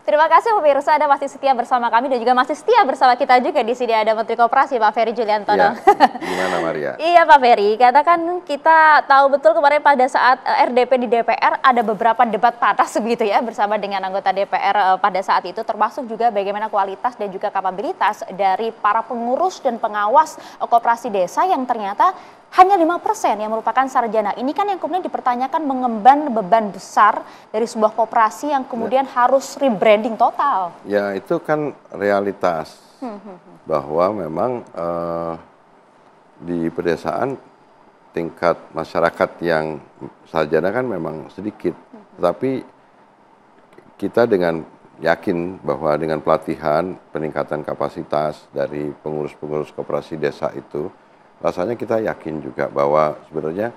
Terima kasih pemirsa, Anda masih setia bersama kami dan juga masih setia bersama kita juga di sini ada Menteri Koperasi Pak Ferry Juliantono. Ya, gimana Maria? Iya Pak Ferry, katakan kita tahu betul kemarin pada saat RDP di DPR ada beberapa debat panas begitu ya bersama dengan anggota DPR pada saat itu, termasuk juga bagaimana kualitas dan juga kapabilitas dari para pengurus dan pengawas koperasi desa yang ternyata hanya 5% yang merupakan sarjana. Ini kan yang kemudian dipertanyakan mengemban beban besar dari sebuah koperasi yang kemudian harus rebranding total. Ya itu kan realitas bahwa memang di pedesaan tingkat masyarakat yang sarjana kan memang sedikit. Tetapi kita dengan yakin bahwa dengan pelatihan, peningkatan kapasitas dari pengurus-pengurus koperasi desa itu, rasanya kita yakin juga bahwa sebenarnya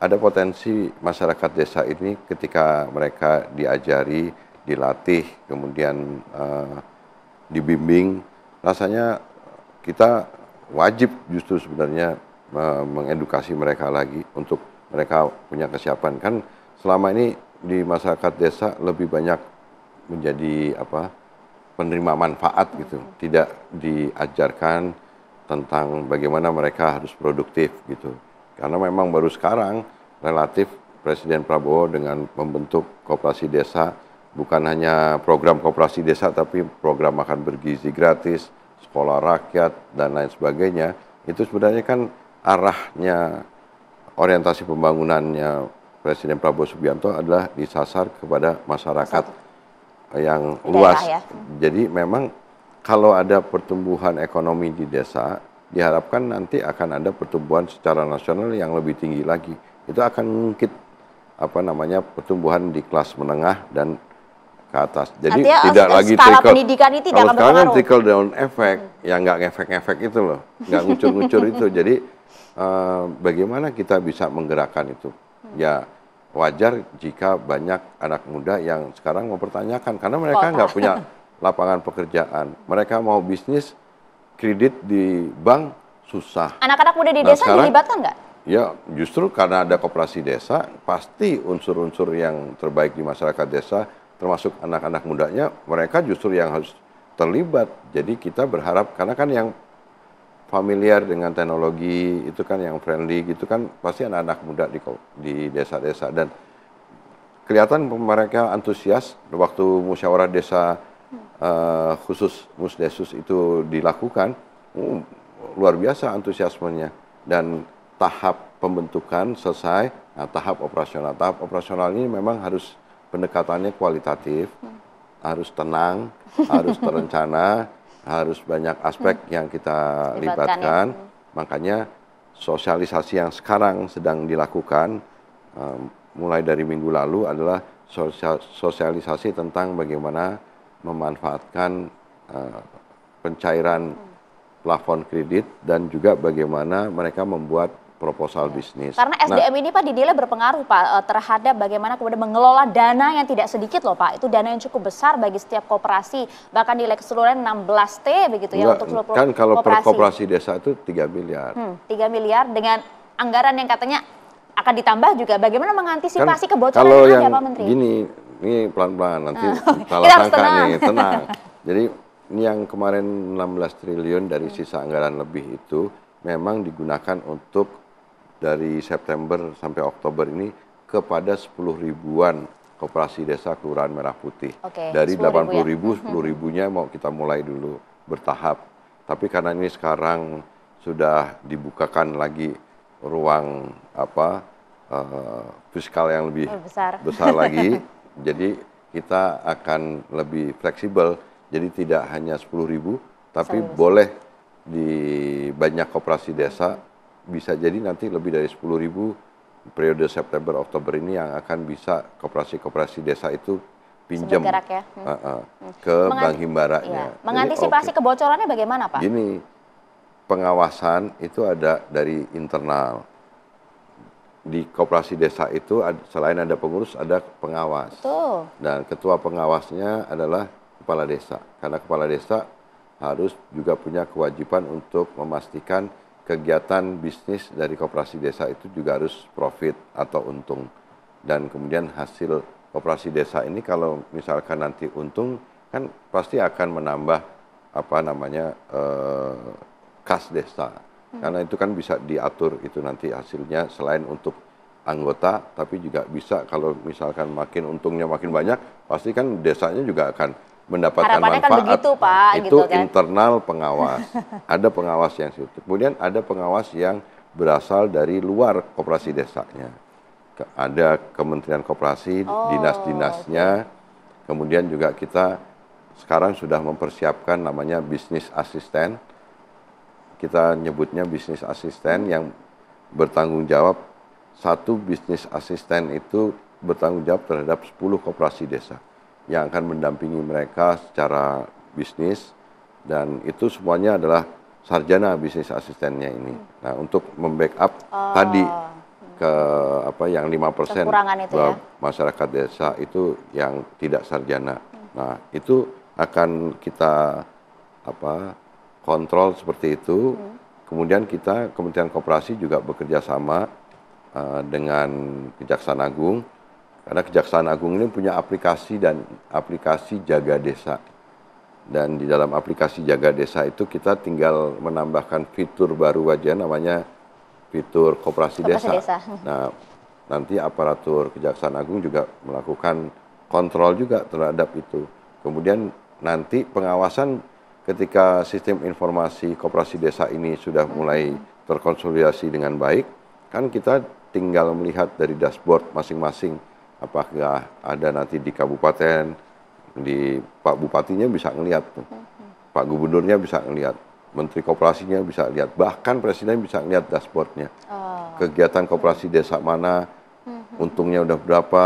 ada potensi masyarakat desa ini ketika mereka diajari, dilatih, kemudian dibimbing, rasanya kita wajib justru sebenarnya mengedukasi mereka lagi untuk mereka punya kesiapan. Kan selama ini di masyarakat desa lebih banyak menjadi penerima manfaat gitu, tidak diajarkan tentang bagaimana mereka harus produktif gitu. Karena memang baru sekarang relatif Presiden Prabowo dengan membentuk koperasi desa, bukan hanya program koperasi desa tapi program makan bergizi gratis, sekolah rakyat dan lain sebagainya, itu sebenarnya kan arahnya orientasi pembangunannya Presiden Prabowo Subianto adalah disasar kepada masyarakat yang luas. Ya. Jadi memang kalau ada pertumbuhan ekonomi di desa, diharapkan nanti akan ada pertumbuhan secara nasional yang lebih tinggi lagi. Itu akan mengungkit pertumbuhan di kelas menengah dan ke atas. Jadi artinya tidak lagi trickle pendidikan itu tidak akan berpengaruh. Kan trickle down effect, yang nggak ngefek-ngefek itu loh, nggak ngucur-ngucur itu. Jadi bagaimana kita bisa menggerakkan itu? Ya wajar jika banyak anak muda yang sekarang mempertanyakan karena mereka nggak punya lapangan pekerjaan. Mereka mau bisnis, kredit di bank susah. Anak-anak muda di desa dilibatkan nggak? Ya justru karena ada koperasi desa, pasti unsur-unsur yang terbaik di masyarakat desa, termasuk anak-anak mudanya, mereka justru yang harus terlibat. Jadi kita berharap, karena kan yang familiar dengan teknologi, itu kan yang friendly gitu kan, pasti anak-anak muda di desa-desa. Dan kelihatan mereka antusias waktu musyawarah desa khusus Musdesus itu dilakukan, luar biasa antusiasmenya. Dan tahap pembentukan selesai, nah tahap operasional ini memang harus pendekatannya kualitatif, harus tenang, harus terencana, harus banyak aspek yang kita libatkan. Makanya sosialisasi yang sekarang sedang dilakukan mulai dari minggu lalu adalah sosialisasi tentang bagaimana memanfaatkan pencairan plafon kredit dan juga bagaimana mereka membuat proposal bisnis. Karena SDM ini Pak dinilai berpengaruh Pak terhadap bagaimana kemudian mengelola dana yang tidak sedikit loh Pak. Itu dana yang cukup besar bagi setiap koperasi, bahkan nilai keseluruhan 16T begitu ya untuk seluruh kan kalau per koperasi desa itu 3 miliar. 3 miliar dengan anggaran yang katanya akan ditambah juga. Bagaimana mengantisipasi kebocoran yang ada Pak Menteri? Gini, ini pelan-pelan nanti salah sangka nih, tenang. Jadi ini yang kemarin 16 triliun dari sisa anggaran lebih itu memang digunakan untuk dari September sampai Oktober ini kepada 10 ribuan koperasi desa Kelurahan Merah Putih. Dari 80 ribu, 10 ribunya mau kita mulai dulu bertahap. Tapi karena ini sekarang sudah dibukakan lagi ruang fiskal yang lebih besar lagi, jadi kita akan lebih fleksibel. Jadi tidak hanya 10 ribu, tapi boleh di banyak koperasi desa, bisa jadi nanti lebih dari 10 ribu periode September Oktober ini yang akan bisa koperasi-koperasi desa itu pinjam ke Bank Himbaranya. Mengantisipasi kebocorannya bagaimana Pak? Gini, pengawasan itu ada dari internal. Di koperasi desa itu selain ada pengurus ada pengawas. Betul. Dan ketua pengawasnya adalah kepala desa. Karena kepala desa harus juga punya kewajiban untuk memastikan kegiatan bisnis dari koperasi desa itu juga harus profit atau untung. Dan kemudian hasil koperasi desa ini kalau misalkan nanti untung, kan pasti akan menambah apa namanya kas desa. Karena itu kan bisa diatur itu nanti hasilnya selain untuk anggota, tapi juga bisa kalau misalkan makin untungnya makin banyak, pasti kan desanya juga akan mendapatkan Harapannya kan manfaat. begitu, Pak, Itu gitu kan. internal pengawas. Ada pengawas yang situ. Kemudian ada pengawas yang berasal dari luar koperasi desanya. Ada Kementerian Koperasi, dinas-dinasnya. Kemudian juga kita sekarang sudah mempersiapkan namanya bisnis asisten. Kita nyebutnya bisnis asisten yang bertanggung jawab, satu bisnis asisten itu bertanggung jawab terhadap 10 koperasi desa yang akan mendampingi mereka secara bisnis, dan itu semuanya adalah sarjana bisnis asistennya ini. Nah, untuk membackup tadi ke apa yang 5% Kekurangan itu ya. masyarakat desa itu yang tidak sarjana. Nah, itu akan kita kontrol seperti itu. Kemudian kita Kementerian Koperasi juga bekerja sama dengan Kejaksaan Agung, karena Kejaksaan Agung ini punya aplikasi dan aplikasi Jaga Desa. Dan di dalam aplikasi Jaga Desa itu kita tinggal menambahkan fitur baru aja, namanya fitur Koperasi Desa. Nah, nanti aparatur Kejaksaan Agung juga melakukan kontrol juga terhadap itu. Kemudian nanti pengawasan ketika sistem informasi Koperasi Desa ini sudah mulai terkonsolidasi dengan baik, kan kita tinggal melihat dari dashboard masing-masing, apakah ada nanti di kabupaten, di Pak Bupatinya bisa ngelihat tuh, Pak Gubernurnya bisa ngelihat, Menteri Koperasinya bisa lihat, bahkan Presiden bisa lihat dashboardnya. Kegiatan koperasi desa mana, untungnya udah berapa,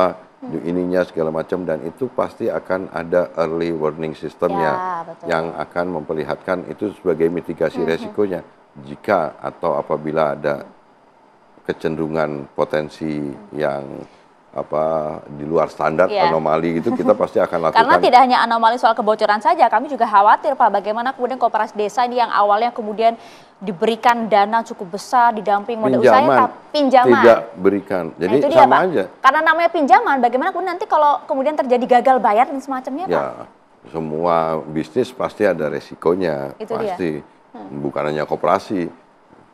ininya segala macam, dan itu pasti akan ada early warning systemnya yang akan memperlihatkan itu sebagai mitigasi resikonya. Jika atau apabila ada kecenderungan potensi yang di luar standar, anomali itu kita pasti akan lakukan. Karena tidak hanya anomali soal kebocoran saja, kami juga khawatir, Pak, bagaimana kemudian koperasi desa ini yang awalnya kemudian diberikan dana cukup besar, didamping modal usaha, pinjaman tidak berikan. Jadi nah, sama aja. Karena namanya pinjaman, bagaimana kemudian nanti kalau kemudian terjadi gagal bayar dan semacamnya, Pak? Ya, semua bisnis pasti ada resikonya, Itu pasti. Bukan hanya koperasi,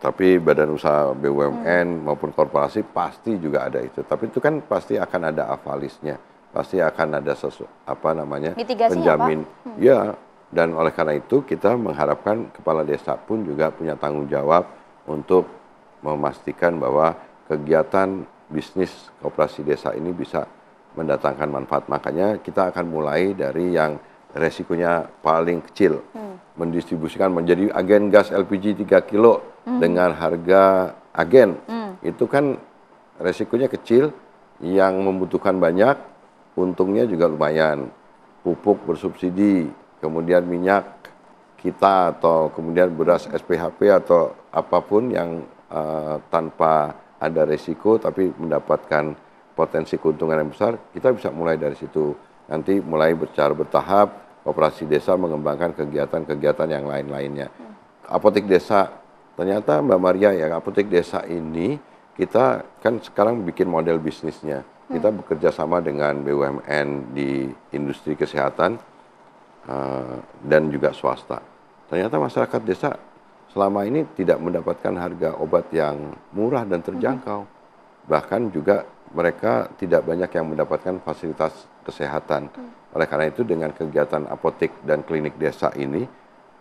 tapi badan usaha BUMN maupun korporasi pasti juga ada itu. Tapi itu kan pasti akan ada avalisnya, pasti akan ada penjamin. Ya, dan oleh karena itu kita mengharapkan kepala desa pun juga punya tanggung jawab untuk memastikan bahwa kegiatan bisnis koperasi desa ini bisa mendatangkan manfaat. Makanya kita akan mulai dari yang resikonya paling kecil, mendistribusikan menjadi agen gas LPG 3 kilo dengan harga agen. Itu kan resikonya kecil, yang membutuhkan banyak, untungnya juga lumayan. Pupuk bersubsidi, kemudian minyak kita, atau kemudian beras SPHP atau apapun yang tanpa ada resiko tapi mendapatkan potensi keuntungan yang besar, kita bisa mulai dari situ. Nanti mulai secara bertahap, koperasi desa mengembangkan kegiatan-kegiatan yang lain-lainnya. Apotek desa, ternyata Mbak Maria ya, apotek desa ini kita kan sekarang bikin model bisnisnya. Kita bekerja sama dengan BUMN di industri kesehatan dan juga swasta. Ternyata masyarakat desa selama ini tidak mendapatkan harga obat yang murah dan terjangkau. Bahkan juga mereka tidak banyak yang mendapatkan fasilitas kesehatan. Oleh karena itu dengan kegiatan apotek dan klinik desa ini,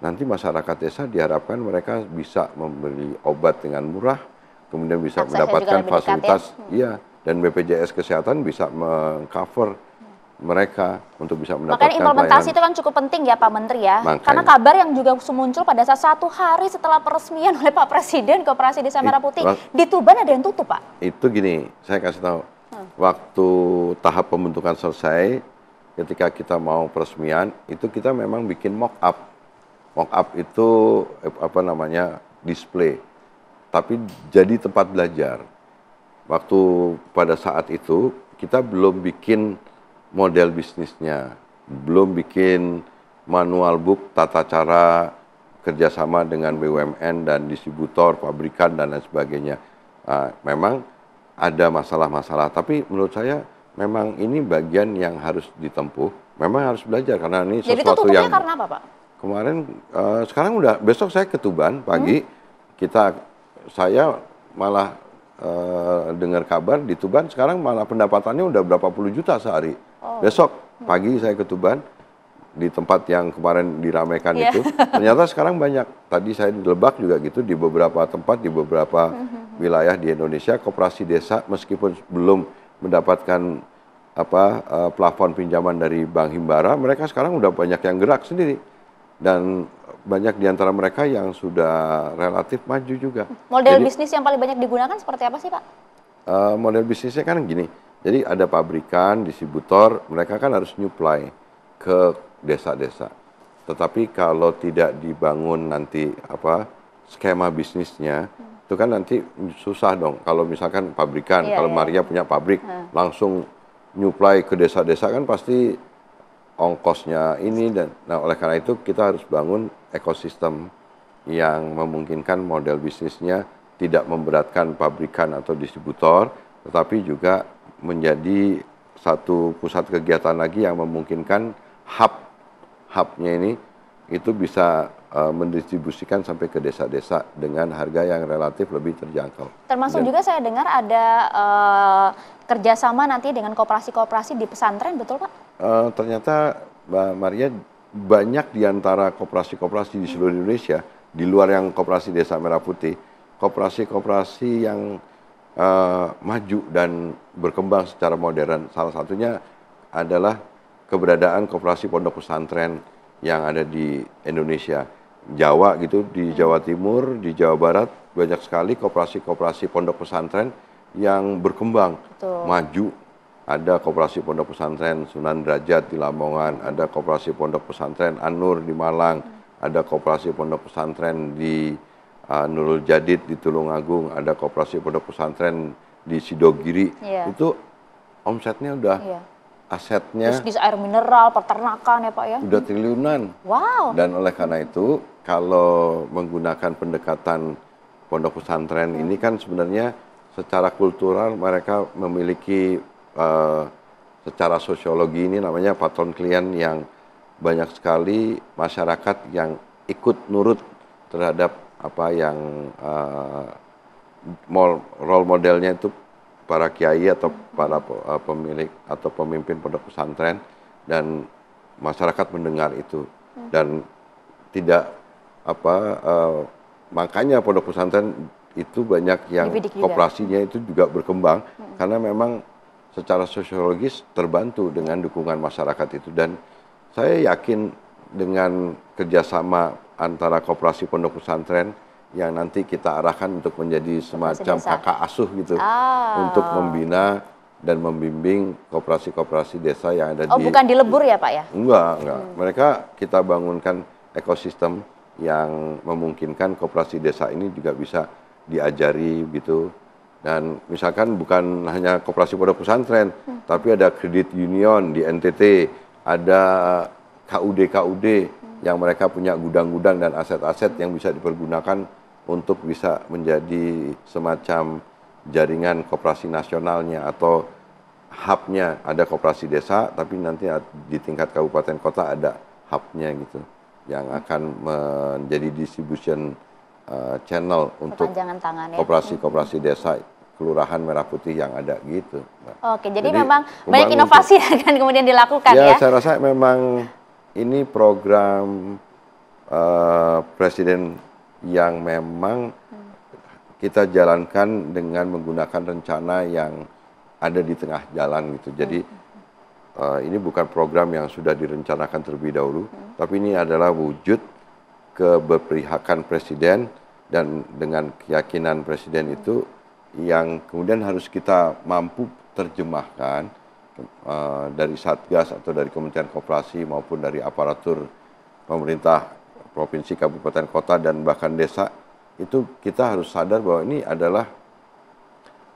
nanti masyarakat desa diharapkan mereka bisa membeli obat dengan murah, kemudian bisa mendapatkan fasilitas, dan BPJS Kesehatan bisa meng-cover mereka untuk bisa mendapatkan makanya implementasi itu kan cukup penting ya Pak Menteri ya. Makanya. Karena kabar yang juga muncul pada saat 1 hari setelah peresmian oleh Pak Presiden Koperasi Desa Merah Putih, di Tuban ada yang tutup, Pak. Itu gini, saya kasih tahu. Waktu tahap pembentukan selesai, ketika kita mau peresmian, itu kita memang bikin mock up. Mock up itu display. Tapi jadi tempat belajar. Waktu pada saat itu kita belum bikin model bisnisnya, belum bikin manual book tata cara kerjasama dengan BUMN dan distributor, pabrikan dan lain sebagainya. Memang ada masalah-masalah, tapi menurut saya memang ini bagian yang harus ditempuh memang harus belajar karena ini Jadi itu sesuatu tutupnya yang karena apa, Pak? kemarin sekarang besok saya ke Tuban pagi saya malah dengar kabar di Tuban sekarang malah pendapatannya udah berapa puluh juta sehari. Besok pagi saya ke Tuban di tempat yang kemarin diramaikan itu, ternyata sekarang banyak. Tadi saya di Lebak juga gitu, di beberapa tempat, di beberapa wilayah di Indonesia, koperasi desa meskipun belum mendapatkan plafon pinjaman dari Bank Himbara, mereka sekarang udah banyak yang gerak sendiri. Dan banyak di antara mereka yang sudah relatif maju juga. Model bisnis yang paling banyak digunakan seperti apa sih, Pak? Model bisnisnya kan gini, jadi ada pabrikan, distributor, mereka kan harus nyuplai ke desa-desa. Tetapi kalau tidak dibangun nanti skema bisnisnya, itu kan nanti susah dong. Kalau misalkan pabrikan, kalau Maria punya pabrik, langsung nyuplai ke desa-desa kan pasti ongkosnya ini nah oleh karena itu kita harus bangun ekosistem yang memungkinkan model bisnisnya tidak memberatkan pabrikan atau distributor, tetapi juga menjadi satu pusat kegiatan lagi yang memungkinkan hubnya ini itu bisa mendistribusikan sampai ke desa-desa dengan harga yang relatif lebih terjangkau. Termasuk juga saya dengar ada kerjasama nanti dengan koperasi-koperasi di pesantren, betul Pak? Ternyata Mbak Maria, banyak di antara koperasi-koperasi di seluruh Indonesia, di luar yang koperasi Desa Merah Putih, koperasi-koperasi yang maju dan berkembang secara modern. Salah satunya adalah keberadaan koperasi pondok pesantren yang ada di Indonesia. Jawa gitu, di Jawa Timur, di Jawa Barat, banyak sekali koperasi-koperasi pondok pesantren yang berkembang, maju. Ada koperasi pondok pesantren Sunan Derajat di Lamongan, ada koperasi pondok pesantren An-Nur di Malang, ada koperasi pondok pesantren di Nurul Jadid di Tulungagung, ada koperasi pondok pesantren di Sidogiri. Itu omsetnya udah asetnya bisnis air mineral, peternakan ya Pak ya. Udah triliunan. Wow. Dan oleh karena itu kalau menggunakan pendekatan pondok pesantren ini kan sebenarnya secara kultural mereka memiliki secara sosiologi ini namanya patron klien yang banyak sekali masyarakat yang ikut nurut terhadap apa yang role modelnya itu para kiai atau para pemilik atau pemimpin pondok pesantren, dan masyarakat mendengar itu dan tidak makanya pondok pesantren itu banyak yang koperasinya itu juga berkembang karena memang secara sosiologis terbantu dengan dukungan masyarakat itu. Dan saya yakin dengan kerjasama antara koperasi pondok pesantren yang nanti kita arahkan untuk menjadi semacam kakak asuh gitu untuk membina dan membimbing koperasi-koperasi desa yang ada di... bukan dilebur ya Pak ya? Enggak. Mereka kita bangunkan ekosistem yang memungkinkan koperasi desa ini juga bisa diajari gitu. Dan misalkan bukan hanya koperasi pondok pesantren, tapi ada kredit union di NTT, ada KUD yang mereka punya gudang-gudang dan aset-aset yang bisa dipergunakan untuk bisa menjadi semacam jaringan koperasi nasionalnya atau hubnya. Ada koperasi desa, tapi nanti di tingkat kabupaten kota ada hubnya gitu, yang akan menjadi distribution channel untuk koperasi-koperasi desa Kelurahan Merah Putih yang ada gitu. Oke, jadi memang banyak inovasi yang akan kemudian dilakukan ya? Ya, saya rasa memang ini program Presiden yang memang kita jalankan dengan menggunakan rencana yang ada di tengah jalan gitu. Jadi ini bukan program yang sudah direncanakan terlebih dahulu, tapi ini adalah wujud keberpihakan Presiden, dan dengan keyakinan Presiden itu yang kemudian harus kita mampu terjemahkan dari Satgas atau dari Kementerian Koperasi maupun dari aparatur pemerintah provinsi, kabupaten, kota, dan bahkan desa. Itu kita harus sadar bahwa ini adalah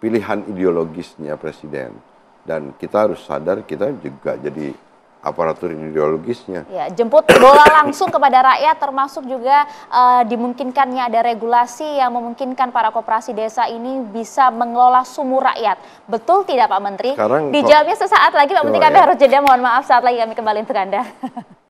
pilihan ideologisnya Presiden, dan kita harus sadar kita juga jadi aparatur ideologisnya. Ya, jemput bola langsung kepada rakyat, termasuk juga dimungkinkannya ada regulasi yang memungkinkan para koperasi desa ini bisa mengelola sumur rakyat. Betul tidak Pak Menteri? Sekarang Dijawabnya sesaat lagi Pak Menteri, kami ya. harus jeda, mohon maaf, saat lagi kami kembali untuk Anda.